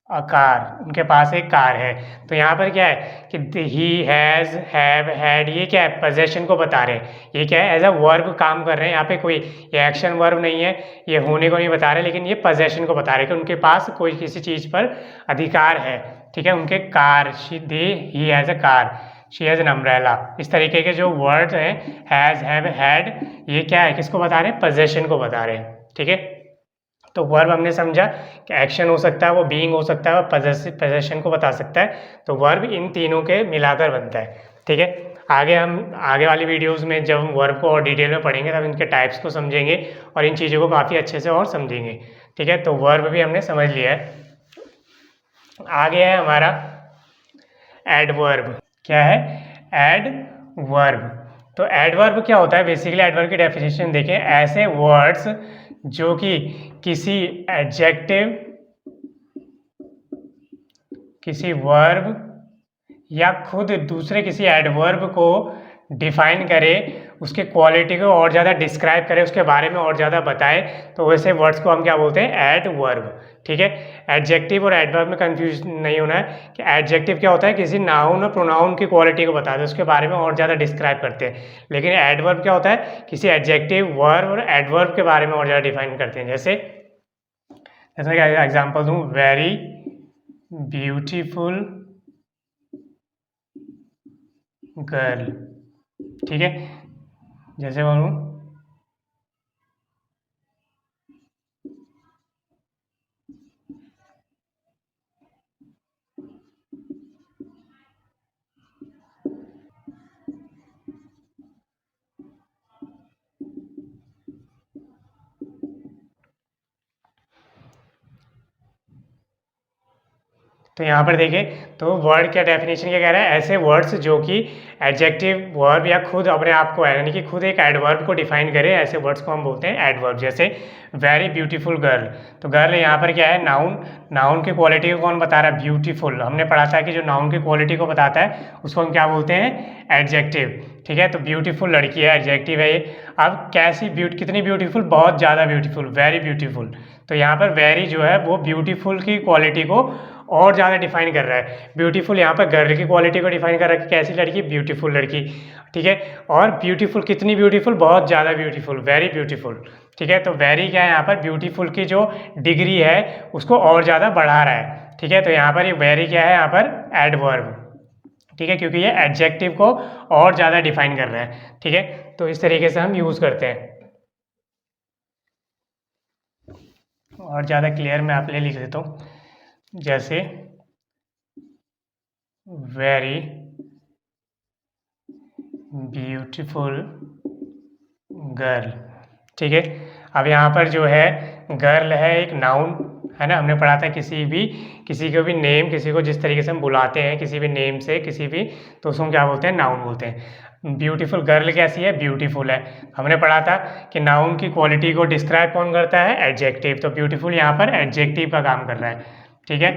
अ कार, उनके पास एक कार है। तो यहाँ पर क्या है कि ही हैज़, हैव, हैड, ये क्या है? पोजेशन को बता रहे हैं। ये क्या है? एज अ वर्ब काम कर रहे हैं। यहाँ पे कोई ये एक्शन वर्ब नहीं है, ये होने को नहीं बता रहे, लेकिन ये पोजेशन को बता रहे हैं कि उनके पास कोई किसी चीज़ पर अधिकार है। ठीक है, उनके car, he has a car, she has an umbrella, इस तरीके के जो वर्ड्स हैं, हैज़, हैव, हैड, ये क्या है? किसको बता रहे हैं? पोजेशन को बता रहे हैं। ठीक है, तो वर्ब हमने समझा कि एक्शन हो सकता है, वो बीइंग हो सकता है, और पोजेशन को बता सकता है। तो वर्ब इन तीनों के मिलाकर बनता है। ठीक है, आगे हम आगे वाली वीडियोस में जब हम वर्ब को और डिटेल में पढ़ेंगे तब इनके टाइप्स को समझेंगे और इन चीज़ों को काफ़ी अच्छे से और समझेंगे। ठीक है, तो वर्ब भी हमने समझ लिया है। आगे है हमारा एडवर्ब। क्या है? एडवर्ब। तो एडवर्ब क्या होता है? बेसिकली एडवर्ब की डेफिनेशन देखें, ऐसे वर्ड्स जो कि किसी एडजेक्टिव, किसी वर्ब या खुद दूसरे किसी एडवर्ब को डिफाइन करे, उसके क्वालिटी को और ज़्यादा डिस्क्राइब करे, उसके बारे में और ज़्यादा बताए, तो वैसे वर्ड्स को हम क्या बोलते हैं? एडवर्ब। ठीक है, एडजेक्टिव और एडवर्ब में कंफ्यूज नहीं होना है कि एडजेक्टिव क्या होता है? किसी नाउन और प्रोनाउन की क्वालिटी को बताते हैं, उसके बारे में और ज़्यादा डिस्क्राइब करते हैं। लेकिन एडवर्ब क्या होता है? किसी एडजेक्टिव, वर्ब और एडवर्ब के बारे में और ज़्यादा डिफाइन करते हैं। जैसे एग्जाम्पल दूँ, वेरी ब्यूटीफुल गर्ल। ठीक है, जैसे बोलूँ, तो यहाँ पर देखें तो वर्ड क्या डेफिनेशन क्या कह रहा है, ऐसे वर्ड्स जो कि एडजेक्टिव वर्ब या खुद अपने आप को यानी कि खुद एक एडवर्ब को डिफाइन करे, ऐसे वर्ड्स को हम बोलते हैं एडवर्ब। जैसे वेरी ब्यूटीफुल गर्ल, तो गर्ल यहाँ पर क्या है, नाउन। नाउन की क्वालिटी को कौन बता रहा है, ब्यूटीफुल। हमने पढ़ा था कि जो नाउन की क्वालिटी को बताता है उसको हम क्या बोलते हैं, एडजेक्टिव। ठीक है, तो ब्यूटीफुल लड़की है, एडजेक्टिव है ये। अब कैसी कितनी ब्यूटीफुल, बहुत ज़्यादा ब्यूटीफुल, वेरी ब्यूटीफुल। तो यहाँ पर वेरी जो है वो ब्यूटीफुल की क्वालिटी को और ज़्यादा डिफाइन कर रहा है। ब्यूटीफुल यहाँ पर गर्ल की क्वालिटी को डिफाइन कर रहा है, कैसी लड़की, ब्यूटीफुल लड़की। ठीक है, और ब्यूटीफुल कितनी ब्यूटीफुल, बहुत ज़्यादा ब्यूटीफुल, वेरी ब्यूटीफुल। ठीक है, तो वेरी क्या है यहाँ पर, ब्यूटीफुल की जो डिग्री है उसको और ज़्यादा बढ़ा रहा है। ठीक है, तो यहाँ पर ये वेरी क्या है, यहाँ पर एडवर्ब। ठीक है, क्योंकि ये एडजेक्टिव को और ज़्यादा डिफाइन कर रहा है। ठीक है, तो इस तरीके से हम यूज़ करते हैं। और ज़्यादा क्लियर मैं आप लिए लिख देता हूँ, जैसे वेरी ब्यूटीफुल गर्ल। ठीक है, अब यहाँ पर जो है गर्ल है एक नाउन है ना, हमने पढ़ा था किसी को भी नेम, किसी को जिस तरीके से हम बुलाते हैं किसी भी नेम से किसी भी, तो उसको हम क्या बोलते हैं, नाउन बोलते हैं। ब्यूटीफुल गर्ल कैसी है, ब्यूटीफुल है। हमने पढ़ा था कि नाउन की क्वालिटी को डिस्क्राइब कौन करता है, एडजेक्टिव। तो ब्यूटीफुल यहाँ पर एडजेक्टिव का काम कर रहा है। ठीक है,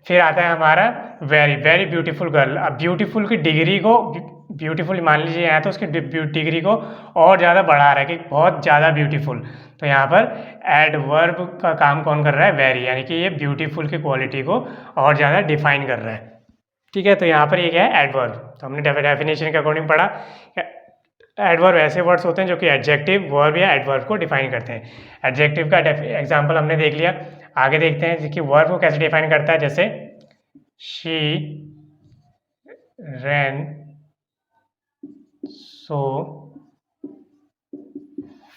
फिर आता है हमारा वेरी, वेरी ब्यूटीफुल गर्ल। अब ब्यूटीफुल की डिग्री को, ब्यूटीफुल मान लीजिए यहाँ तो उसकी डिग्री को और ज़्यादा बढ़ा रहा है कि बहुत ज़्यादा ब्यूटीफुल। तो यहाँ पर एडवर्ब का काम कौन कर रहा है, वेरी, यानी कि ये ब्यूटीफुल की क्वालिटी को और ज़्यादा डिफाइन कर रहा है। ठीक है, तो यहाँ पर ये क्या है, एडवर्ब। तो हमने डेफिनेशन के अकॉर्डिंग पढ़ा, एडवर्ब ऐसे वर्ड्स होते हैं जो कि एडजेक्टिव वर्ब या एडवर्ब को डिफाइन करते हैं। एडजेक्टिव का एग्जाम्पल हमने देख लिया, आगे देखते हैं कि वर्ब को कैसे डिफाइन करता है। जैसे शी रैन सो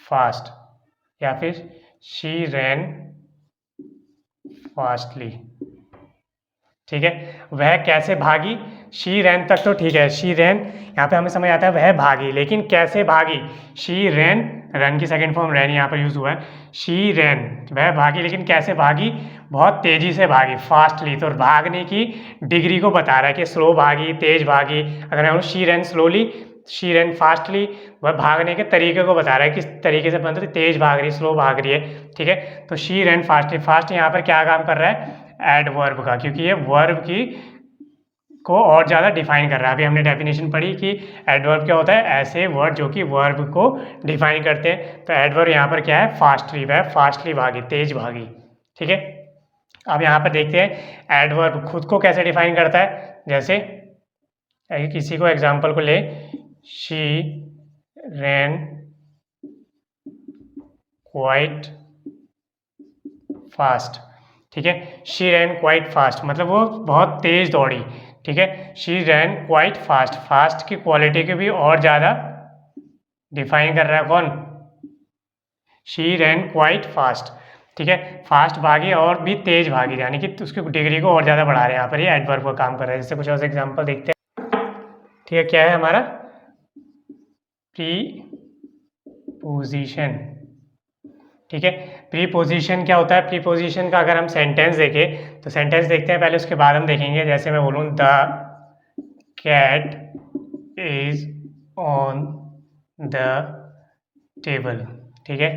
फास्ट, या फिर शी रैन फास्टली। ठीक है, वह कैसे भागी, शी रैन तक तो ठीक है, शी रैन यहाँ पे हमें समझ आता है वह भागी, लेकिन कैसे भागी, शी रैन, रन की सेकंड फॉर्म रैन यहाँ पर यूज हुआ है, शी रैन, वह भागी, लेकिन कैसे भागी, बहुत तेजी से भागी, फास्टली। तो भागने की डिग्री को बता रहा है कि स्लो भागी, तेज भागी। अगर मैं she rain slowly, she rain fastly, वह भागने के तरीके को बता रहा है, किस तरीके से मतलब तेज भाग रही है, स्लो भाग रही है। ठीक है, तो शी रैन फास्टली, फास्ट यहाँ पर क्या काम कर रहा है, एडवर्ब का, क्योंकि ये वर्ब की को और ज़्यादा डिफाइन कर रहा है। अभी हमने डेफिनेशन पढ़ी कि एडवर्ब क्या होता है, ऐसे वर्ड जो कि वर्ब को डिफाइन करते हैं। तो एडवर्ब यहाँ पर क्या है, फास्टली, वह फास्टली भागी, तेज भागी। ठीक है, अब यहाँ पर देखते हैं एडवर्ब खुद को कैसे डिफाइन करता है। जैसे किसी को एग्जाम्पल को ले, शी रैन क्वाइट फास्ट। ठीक है, शी रैन क्वाइट फास्ट मतलब वो बहुत तेज दौड़ी। ठीक है, she rain quite fast, fast की क्वालिटी को भी और ज़्यादा डिफाइन कर रहा है कौन, शी रैन क्वाइट फास्ट। ठीक है, फास्ट भागी और भी तेज भागी, यानी कि उसकी डिग्री को और ज़्यादा बढ़ा रहे हैं। यहाँ पर ये एडवर्ब का काम कर रहा है। जैसे कुछ और एग्जाम्पल देखते हैं। ठीक है, क्या है हमारा प्रीपोजिशन। ठीक है, प्रीपोजिशन क्या होता है, प्रीपोजिशन का अगर हम सेंटेंस देखें तो सेंटेंस देखते हैं पहले, उसके बाद हम देखेंगे। जैसे मैं बोलूँ the cat is on the table. ठीक है,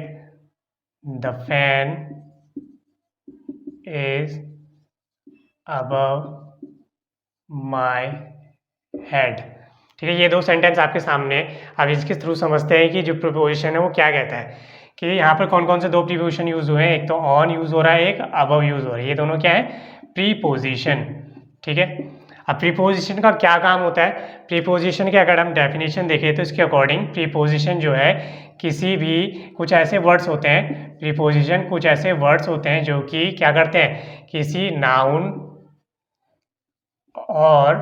the fan is above my head. ठीक है, ये दो सेंटेंस आपके सामने है। अब इसके थ्रू समझते हैं कि जो प्रीपोजिशन है वो क्या कहता है, कि यहाँ पर कौन कौन से दो प्रीपोजिशन यूज हुए हैं। एक तो ऑन यूज हो रहा है, एक अबव यूज हो रहा है। ये दोनों क्या है, प्रीपोजिशन। ठीक है, अब प्रीपोजिशन का क्या काम होता है, प्रीपोजिशन के अगर हम डेफिनेशन देखें तो इसके अकॉर्डिंग प्रीपोजिशन जो है किसी भी, कुछ ऐसे वर्ड्स होते हैं, प्रीपोजिशन कुछ ऐसे वर्ड्स होते हैं जो कि क्या करते हैं, किसी नाउन और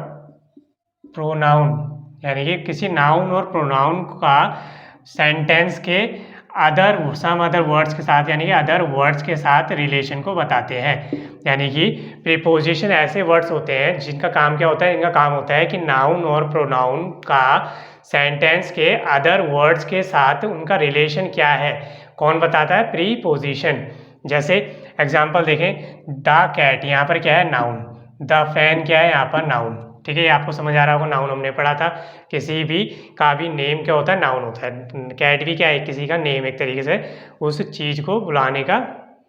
प्रोनाउन, यानी कि किसी नाउन और प्रोनाउन का सेंटेंस के सम अदर वर्ड्स के साथ, यानी कि अदर वर्ड्स के साथ रिलेशन को बताते हैं। यानी कि प्रीपोजिशन ऐसे वर्ड्स होते हैं जिनका काम क्या होता है, इनका काम होता है कि नाउन और प्रोनाउन का सेंटेंस के अदर वर्ड्स के साथ उनका रिलेशन क्या है, कौन बताता है, प्रीपोजिशन। जैसे एग्जाम्पल देखें, द कैट, यहाँ पर क्या है, नाउन, द फैन क्या है यहाँ पर? नाउन। ठीक है, ये आपको समझ आ रहा होगा, नाउन हमने पढ़ा था। किसी भी का भी नेम क्या होता है? नाउन होता है। कैट भी क्या है? किसी का नेम, एक तरीके से उस चीज़ को बुलाने का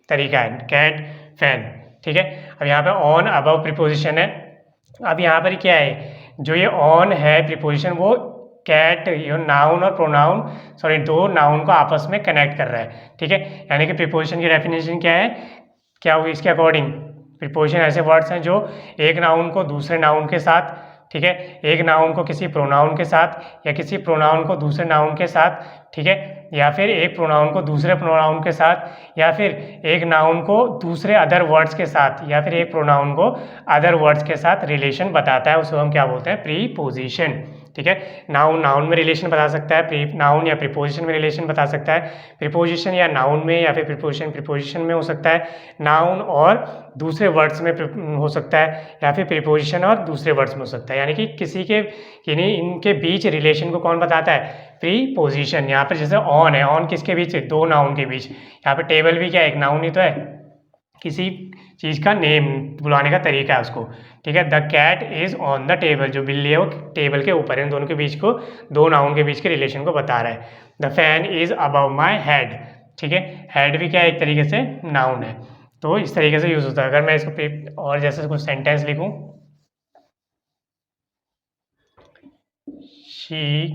तरीका है। Cat, fan. ठीक है, अब यहाँ पे ऑन अबव प्रीपोजिशन है। अब यहाँ पर क्या है, जो ये ऑन है प्रीपोजिशन, वो कैट, ये नाउन और प्रोनाउन, सॉरी, दो नाउन को आपस में कनेक्ट कर रहा है। ठीक है, यानी कि प्रीपोजिशन की डेफिनेशन क्या है, क्या हुई इसके अकॉर्डिंग? प्रीपोजिशन ऐसे वर्ड्स हैं जो एक नाउन को दूसरे नाउन के साथ, ठीक है, एक नाउन को किसी प्रोनाउन के साथ, या किसी प्रोनाउन को दूसरे नाउन के साथ, ठीक है, या फिर एक प्रोनाउन को दूसरे प्रोनाउन के साथ, या फिर एक नाउन को दूसरे अदर वर्ड्स के साथ, या फिर एक प्रोनाउन को अदर वर्ड्स के साथ रिलेशन बताता है, उसको हम क्या बोलते हैं? प्रीपोजिशन। ठीक है, नाउन नाउन में रिलेशन बता सकता है, प्री नाउन या प्रीपोजिशन में रिलेशन बता सकता है, प्रीपोजिशन या नाउन में, या फिर प्रीपोजिशन प्रीपोजिशन में हो सकता है, नाउन और दूसरे वर्ड्स में हो सकता है, या फिर प्रीपोजिशन और दूसरे वर्ड्स में हो सकता है। यानी कि किसी के यानी इनके बीच रिलेशन को कौन बताता है? प्रीपोजिशन। यहाँ पर जैसे ऑन है, ऑन किसके बीच? दो नाउन के बीच। यहाँ पर टेबल भी क्या है? एक नाउन ही तो है, किसी चीज़ का नेम बुलाने का तरीका है उसको। ठीक है, the cat is on the table, जो बिल्ली है वो टेबल के ऊपर है। इन दोनों के बीच को, दो नाउन के बीच के रिलेशन को बता रहा है। The fan is above my head. ठीक है, हेड भी क्या है? एक तरीके से नाउन है। तो इस तरीके से यूज़ होता है। अगर मैं इसको और जैसे कुछ सेंटेंस लिखूँ, she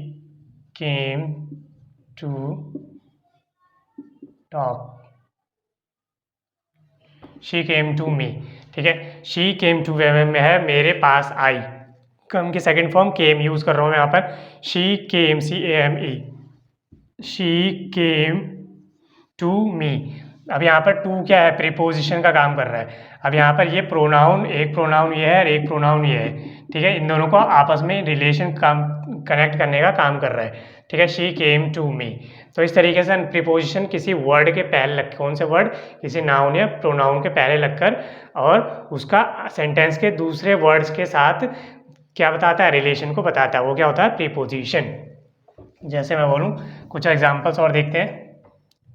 came to talk, she came to me. ठीक है, शी केम टू में है मेरे पास आई, कम की सेकंड फॉर्म केम यूज़ कर रहा हूँ मैं यहाँ पर। She came, CAME, she came to me. अब यहाँ पर टू क्या है? प्रीपोजिशन का काम कर रहा है। अब यहाँ पर ये प्रोनाउन, एक प्रोनाउन ये है और एक प्रोनाउन ये है। ठीक है, इन दोनों को आपस में रिलेशन काम कनेक्ट करने का काम कर रहा है। ठीक है, शी केम टू मी। तो इस तरीके से प्रीपोजिशन किसी वर्ड के पहले लग, कौन से वर्ड? किसी नाउन या प्रोनाउन के पहले लगकर, और उसका सेंटेंस के दूसरे वर्ड्स के साथ क्या बताता है? रिलेशन को बताता है। वो क्या होता है? प्रीपोजिशन। जैसे मैं बोलूँ, कुछ एग्जांपल्स और देखते हैं।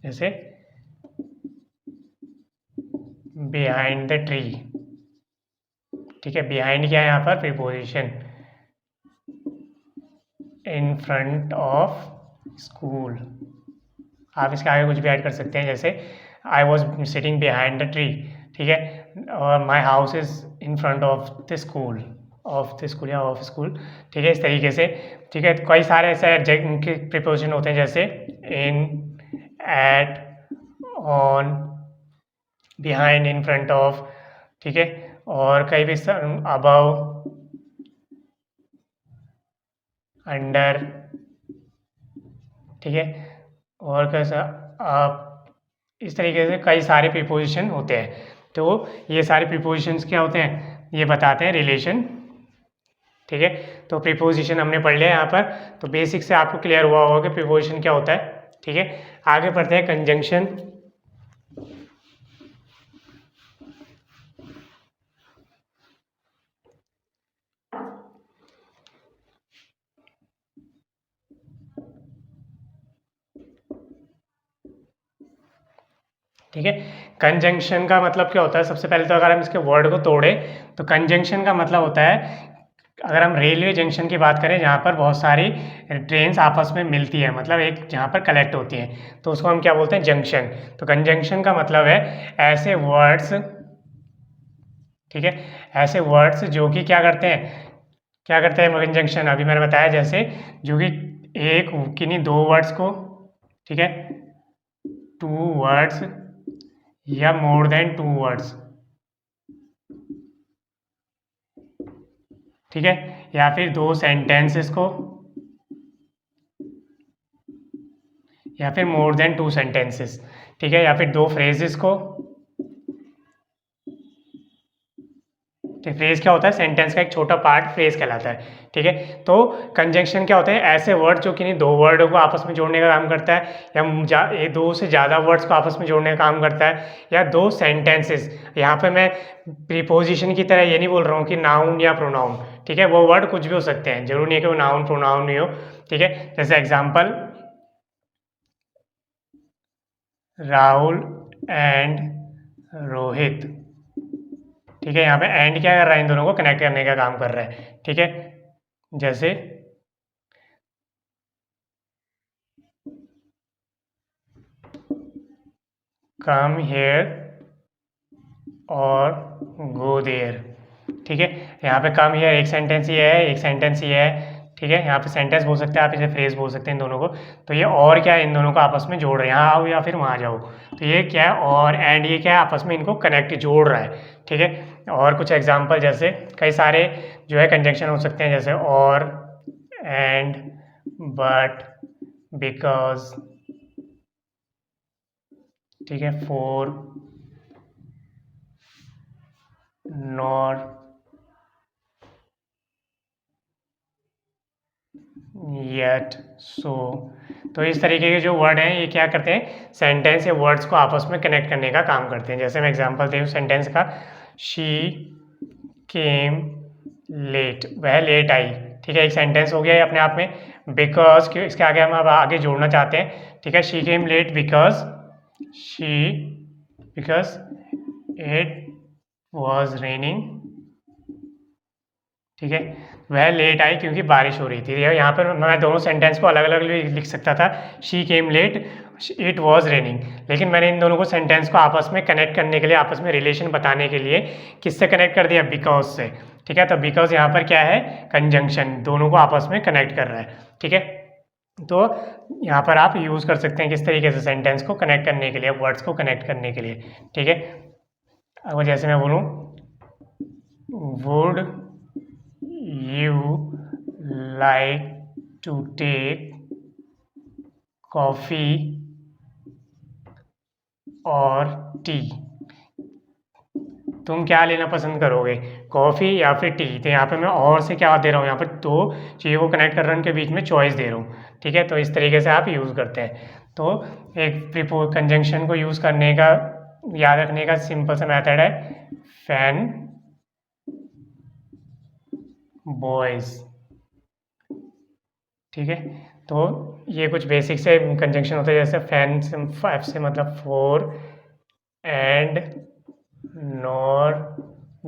जैसे बिहाइंड द ट्री। ठीक है, बिहाइंड क्या है यहाँ पर? Preposition. In front of school, आप इसके आगे कुछ भी ऐड कर सकते हैं, जैसे I was sitting behind the tree. ठीक है, और my house is in front of the school, of the school या ऑफ स्कूल। ठीक है, इस तरीके से। ठीक है, कई सारे ऐसे एडजेक्टिव के प्रीपोजिशन होते हैं, जैसे in, at, on, behind, in front of. ठीक है, और कई भी अबव, अंडर। ठीक है, और कैसा आप, इस तरीके से कई सारे प्रीपोजिशन होते हैं। तो ये सारे प्रीपोजिशंस क्या होते हैं? ये बताते हैं रिलेशन। ठीक है, तो प्रीपोजिशन हमने पढ़ लिया यहाँ पर। तो बेसिक से आपको क्लियर हुआ होगा कि प्रीपोजिशन क्या होता है। ठीक है, आगे पढ़ते हैं कंजंक्शन। ठीक है, कंजंक्शन का मतलब क्या होता है? सबसे पहले तो अगर हम इसके वर्ड को तोड़े, तो कंजंक्शन का मतलब होता है, अगर हम रेलवे जंक्शन की बात करें, जहाँ पर बहुत सारी ट्रेन्स आपस में मिलती है, मतलब एक जहाँ पर कलेक्ट होती हैं, तो उसको हम क्या बोलते हैं? जंक्शन। तो कंजंक्शन का मतलब है ऐसे वर्ड्स, ठीक है, ऐसे वर्ड्स जो कि क्या करते हैं? क्या करते हैं कंजंक्शन? अभी मैंने बताया, जैसे जो कि एक किन्हीं दो वर्ड्स को, ठीक है, टू वर्ड्स या मोर देन टू वर्ड्स, ठीक है, या फिर दो सेंटेंसेस को, या फिर मोर देन टू सेंटेंसेस, ठीक है, या फिर दो फ्रेजेस को। तो फ्रेज क्या होता है? सेंटेंस का एक छोटा पार्ट फ्रेज कहलाता है। ठीक है, तो कंजंक्शन क्या होते हैं? ऐसे वर्ड जो कि दो वर्डों को आपस में जोड़ने का काम करता है, या दो से ज़्यादा वर्ड्स को आपस में जोड़ने का काम करता है, या दो सेंटेंसेस। यहाँ पे मैं प्रीपोजिशन की तरह ये नहीं बोल रहा हूँ कि नाउन या प्रोनाउन। ठीक है, वो वर्ड कुछ भी हो सकते हैं, जरूरी नहीं है कि वो नाउन प्रोनाउन नहीं हो। ठीक है, जैसे एग्जाम्पल, राहुल एंड रोहित ठीक है, यहाँ पे एंड क्या कर रहा है, इन दोनों को कनेक्ट करने का काम कर रहा है। ठीक है, जैसे कम हेयर और गो देयर। ठीक है, यहाँ पे कम हेयर एक सेंटेंस ये है, एक सेंटेंस ये है। ठीक है, यहाँ पे सेंटेंस बोल सकते हैं आप, इसे फ्रेज बोल सकते हैं इन दोनों को। तो ये और क्या है, इन दोनों को आपस में जोड़ रहे हैं, यहाँ आओ या फिर वहाँ जाओ। तो ये क्या है, और एंड ये क्या है, आपस में इनको कनेक्ट जोड़ रहा है। ठीक है, और कुछ एग्जाम्पल जैसे कई सारे जो है कंजंक्शन हो सकते हैं, जैसे और, एंड, बट, बिकॉज। ठीक है, फॉर, नॉर, येट, सो। तो इस तरीके के जो वर्ड हैं ये क्या करते हैं, सेंटेंस या वर्ड्स को आपस में कनेक्ट करने का काम करते हैं। जैसे मैं एग्जांपल दूँ सेंटेंस का, शी केम लेट, वह लेट आई। ठीक है, एक सेंटेंस हो गया ये अपने आप में। बिकॉज क्यों, इसके आगे हम अब आगे जोड़ना चाहते हैं। ठीक है, she came late because it was raining. ठीक है, वह लेट आई क्योंकि बारिश हो रही थी। यहाँ पर मैं दोनों सेंटेंस को अलग अलग लिख सकता था, she came late, it was raining. लेकिन मैंने इन दोनों को सेंटेंस को आपस में कनेक्ट करने के लिए, आपस में रिलेशन बताने के लिए किससे कनेक्ट कर दिया, बिकॉज से। ठीक है, तो बिकॉज यहाँ पर क्या है, कंजंक्शन, दोनों को आपस में कनेक्ट कर रहा है। ठीक है, तो यहाँ पर आप यूज़ कर सकते हैं किस तरीके से सेंटेंस को कनेक्ट करने के लिए, वर्ड्स को कनेक्ट करने के लिए। ठीक है, अब जैसे मैं बोलूँ, would you like to take coffee और टी। तुम क्या लेना पसंद करोगे, कॉफ़ी या फिर टी। तो यहाँ पे मैं और से क्या दे रहा हूँ, यहाँ पर दो चीज़ों को कनेक्ट कर रहा हूँ, उनके बीच में चॉइस दे रहा हूँ। ठीक है, तो इस तरीके से आप यूज़ करते हैं। तो एक प्रीपोज कंजंक्शन को यूज़ करने का, याद रखने का सिंपल सा मेथड है, फैन बॉयज़। ठीक है, तो ये कुछ बेसिक से कंजंक्शन होते हैं, जैसे फैन से, एफ से मतलब फॉर, एंड, नॉर,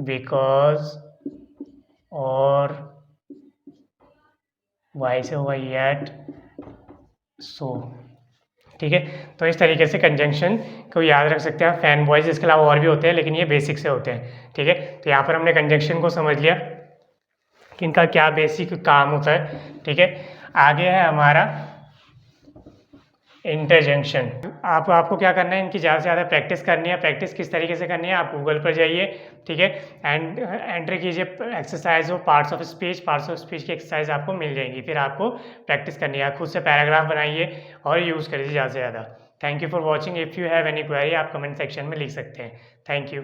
बिकॉज, और, वाई से होगा येट, सो। ठीक है, तो इस तरीके से कंजंक्शन को याद रख सकते हैं फैन बॉयज। इसके अलावा और भी होते हैं, लेकिन ये बेसिक से होते हैं। ठीक है, तो यहाँ पर हमने कंजंक्शन को समझ लिया कि इनका क्या बेसिक काम होता है। ठीक है, आगे है हमारा इंटरजंक्शन। आपको क्या करना है, इनकी ज़्यादा से ज़्यादा प्रैक्टिस करनी है। प्रैक्टिस किस तरीके से करनी है, आप गूगल पर जाइए। ठीक है, एंड एंटर कीजिए एक्सरसाइज हो पार्ट्स ऑफ स्पीच की एक्सरसाइज आपको मिल जाएंगी। फिर आपको प्रैक्टिस करनी है, खुद से पैराग्राफ बनाइए और यूज़ करिए ज़्यादा से ज़्यादा। Thank you for watching. If you have any query आप कमेंट सेक्शन में लिख सकते हैं। Thank you.